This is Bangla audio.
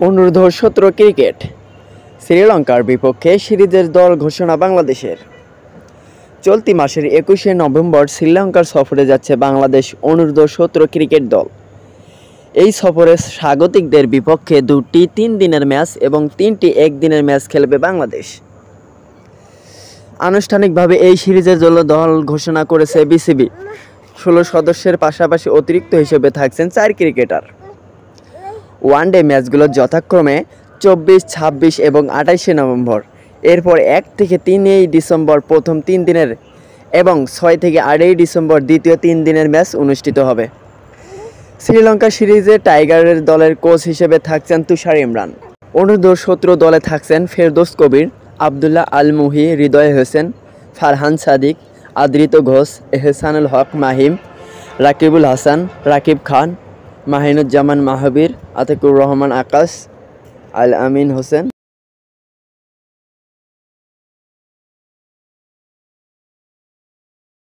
অনূর্ধ্ব-17 ক্রিকেট শ্রীলঙ্কার বিপক্ষে সিরিজের দল ঘোষণা বাংলাদেশের। চলতি মাসের 21শে নভেম্বর শ্রীলঙ্কার সফরে যাচ্ছে বাংলাদেশ অনূর্ধ্ব-17 ক্রিকেট দল। এই সফরে স্বাগতিকদের বিপক্ষে 2টি 3 দিনের ম্যাচ এবং 3টি 1 দিনের ম্যাচ খেলবে বাংলাদেশ। আনুষ্ঠানিকভাবে এই সিরিজের জন্য দল ঘোষণা করেছে বিসিবি। 16 সদস্যের পাশাপাশি অতিরিক্ত হিসেবে থাকছেন 4 ক্রিকেটার। ওয়ানডে ম্যাচগুলো যথাক্রমে 24, 26 এবং 28শে নভেম্বর, এরপর 1 থেকে 3 ডিসেম্বর প্রথম 3 দিনের এবং 6 থেকে 8 ডিসেম্বর দ্বিতীয় 3 দিনের ম্যাচ অনুষ্ঠিত হবে। শ্রীলঙ্কা সিরিজে টাইগারের দলের কোচ হিসেবে থাকছেন তুষার ইমরান। অনূর্ধ্ব-17 দলে থাকছেন ফেরদৌস কবির, আবদুল্লাহ আল মুহি, হৃদয় হোসেন, ফারহান সাদিক, আদৃত ঘোষ, এহসানুল হক মাহিম, রাকিবুল হাসান, রাকিব খান, মাহিনুজ্জামান মাহবীর, আতিকুর রহমান আকাশ, আল আমিন হোসেন।